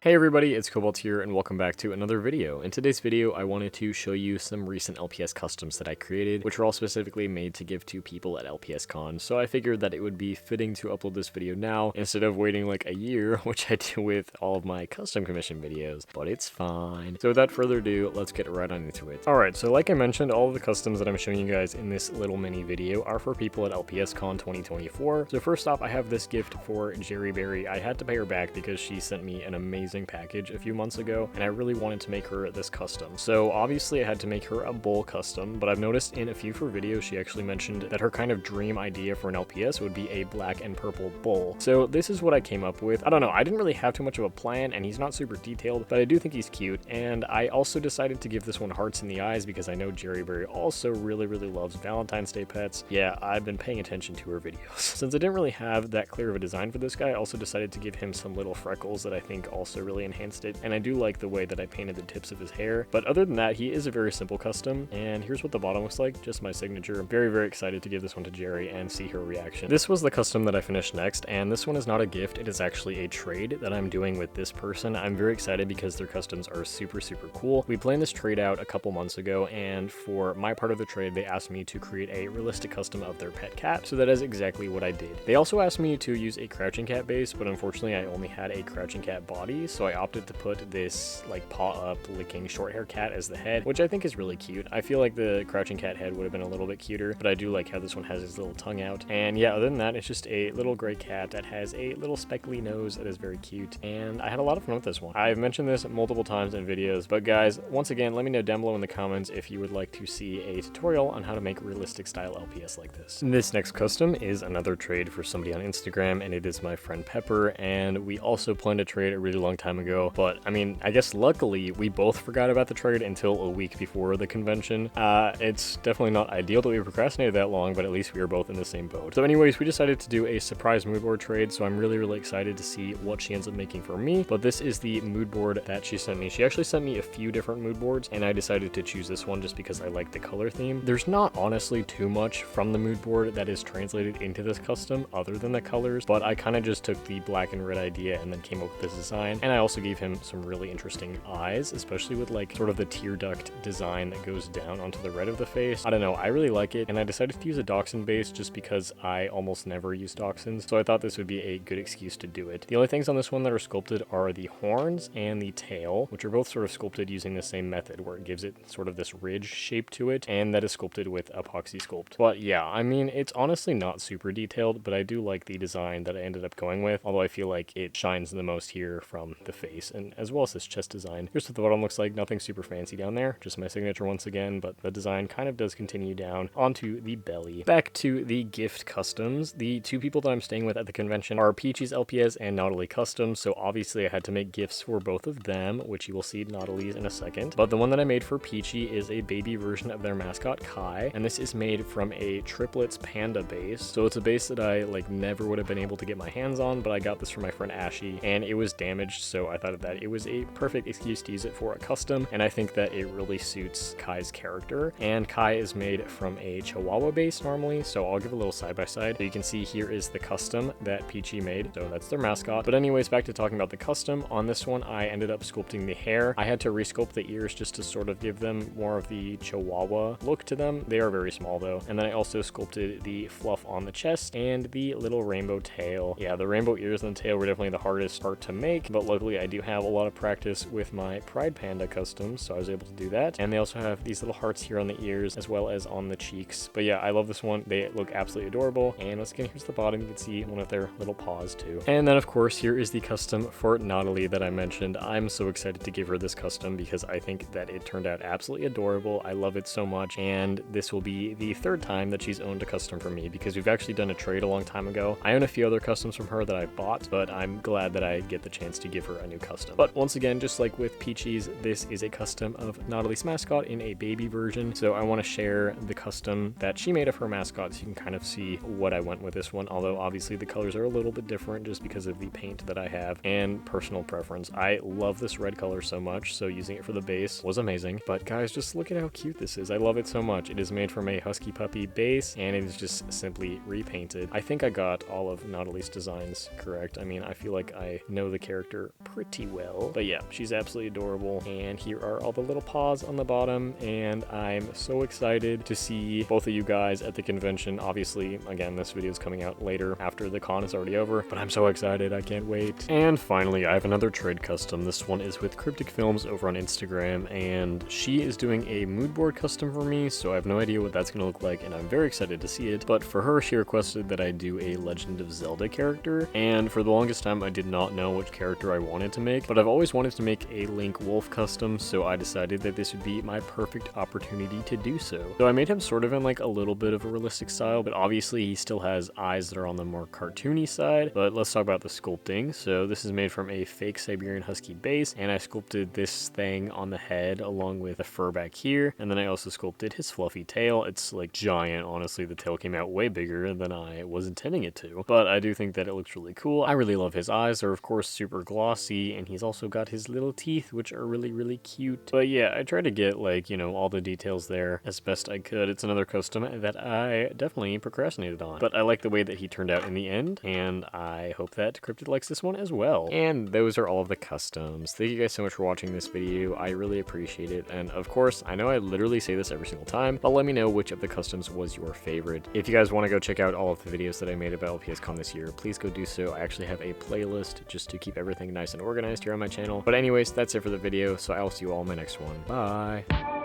Hey everybody, it's Cobalt here and welcome back to another video. In today's video, I wanted to show you some recent LPS customs that I created, which were all specifically made to give to people at LPS Con. So I figured that it would be fitting to upload this video now instead of waiting like a year, which I do with all of my custom commission videos, but it's fine. So without further ado, let's get right on into it. Alright, so like I mentioned, all of the customs that I'm showing you guys in this little mini video are for people at LPS Con 2024. So first off, I have this gift for Jerry Berry. I had to pay her back because she sent me an amazing package a few months ago, and I really wanted to make her this custom. So obviously I had to make her a bowl custom, but I've noticed in a few of her videos she actually mentioned that her kind of dream idea for an LPS would be a black and purple bowl. So this is what I came up with. I don't know, I didn't really have too much of a plan, and he's not super detailed, but I do think he's cute, and I also decided to give this one hearts in the eyes because I know Jerry Berry also really loves Valentine's Day pets. Yeah, I've been paying attention to her videos. Since I didn't really have that clear of a design for this guy, I also decided to give him some little freckles that I think also really enhanced it, and I do like the way that I painted the tips of his hair. But other than that, he is a very simple custom, and here's what the bottom looks like, just my signature. I'm very excited to give this one to Jerry and see her reaction. This was the custom that I finished next, and this one is not a gift, it is actually a trade that I'm doing with this person. I'm very excited because their customs are super cool. We planned this trade out a couple months ago, and for my part of the trade, they asked me to create a realistic custom of their pet cat, so that is exactly what I did. They also asked me to use a crouching cat base, but unfortunately I only had a crouching cat body, so I opted to put this like paw up licking short hair cat as the head, which I think is really cute. I feel like the crouching cat head would have been a little bit cuter, but I do like how this one has his little tongue out. And yeah, other than that, it's just a little gray cat that has a little speckly nose that is very cute, and I had a lot of fun with this one. I've mentioned this multiple times in videos, but guys, once again, let me know down below in the comments if you would like to see a tutorial on how to make realistic style LPS like this. This next custom is another trade for somebody on Instagram, and it is my friend Pepper, and we also planned a trade a really long time ago, but I mean, I guess luckily we both forgot about the trade until a week before the convention. It's definitely not ideal that we procrastinated that long, but at least we were both in the same boat. So anyways, we decided to do a surprise mood board trade, so I'm really excited to see what she ends up making for me. But this is the mood board that she sent me. She actually sent me a few different mood boards, and I decided to choose this one just because I like the color theme. There's not honestly too much from the mood board that is translated into this custom other than the colors, but I kind of just took the black and red idea and then came up with this design. And I also gave him some really interesting eyes, especially with like sort of the tear duct design that goes down onto the red of the face. I don't know, I really like it, and I decided to use a dachshund base just because I almost never use dachshunds, so I thought this would be a good excuse to do it. The only things on this one that are sculpted are the horns and the tail, which are both sort of sculpted using the same method where it gives it sort of this ridge shape to it, and that is sculpted with epoxy sculpt. But yeah, I mean, it's honestly not super detailed, but I do like the design that I ended up going with, although I feel like it shines the most here from the face, and as well as this chest design. Here's what the bottom looks like, nothing super fancy down there, just my signature once again, but the design kind of does continue down onto the belly. Back to the gift customs. The two people that I'm staying with at the convention are Peachy's LPS and Natalie Custom, so obviously I had to make gifts for both of them, which you will see Natalie's in a second. But the one that I made for Peachy is a baby version of their mascot Kai, and this is made from a triplets panda base. So it's a base that I like never would have been able to get my hands on, but I got this from my friend Ashy, and it was damaged, so I thought that it was a perfect excuse to use it for a custom, and I think that it really suits Kai's character. And Kai is made from a Chihuahua base normally, so I'll give a little side by side. So you can see here is the custom that Peachy made, so that's their mascot. But anyways, back to talking about the custom. On this one, I ended up sculpting the hair. I had to resculpt the ears just to sort of give them more of the Chihuahua look to them. They are very small though. And then I also sculpted the fluff on the chest and the little rainbow tail. Yeah, the rainbow ears and the tail were definitely the hardest part to make, but luckily I do have a lot of practice with my Pride Panda customs, so I was able to do that. And they also have these little hearts here on the ears as well as on the cheeks. But yeah, I love this one. They look absolutely adorable. And once again, here's the bottom. You can see one of their little paws too. And then of course, here is the custom for Natalie that I mentioned. I'm so excited to give her this custom because I think that it turned out absolutely adorable. I love it so much, and this will be the third time that she's owned a custom from me because we've actually done a trade a long time ago. I own a few other customs from her that I bought, but I'm glad that I get the chance to give her a new custom. But once again, just like with Peachy's, this is a custom of Natalie's mascot in a baby version, so I want to share the custom that she made of her mascot so you can kind of see what I went with this one, although obviously the colors are a little bit different just because of the paint that I have and personal preference. I love this red color so much, so using it for the base was amazing. But guys, just look at how cute this is. I love it so much. It is made from a husky puppy base, and it is just simply repainted. I think I got all of Natalie's designs correct. I mean, I feel like I know the character pretty well. But yeah, she's absolutely adorable. And here are all the little paws on the bottom, and I'm so excited to see both of you guys at the convention. Obviously, again, this video is coming out later after the con is already over, but I'm so excited, I can't wait. And finally, I have another trade custom. This one is with Cryptic Films over on Instagram, and she is doing a mood board custom for me, so I have no idea what that's going to look like, and I'm very excited to see it. But for her, she requested that I do a Legend of Zelda character, and for the longest time, I did not know which character I wanted to make, but I've always wanted to make a Link Wolf custom, so I decided that this would be my perfect opportunity to do so. So I made him sort of in like a little bit of a realistic style, but obviously he still has eyes that are on the more cartoony side. But let's talk about the sculpting. So this is made from a fake Siberian Husky base, and I sculpted this thing on the head along with the fur back here, and then I also sculpted his fluffy tail. It's like giant, honestly. The tail came out way bigger than I was intending it to, but I do think that it looks really cool. I really love his eyes. They're of course super glossy, and he's also got his little teeth, which are really cute. But yeah, I tried to get like, you know, all the details there as best I could. It's another custom that I definitely procrastinated on, but I like the way that he turned out in the end, and I hope that Cryptid likes this one as well. And those are all of the customs. Thank you guys so much for watching this video. I really appreciate it, and of course, I know I literally say this every single time, but let me know which of the customs was your favorite. If you guys want to go check out all of the videos that I made about LPS Con this year, please go do so. I actually have a playlist just to keep everything nice and organized here on my channel. But anyways, that's it for the video, so I will see you all in my next one. Bye!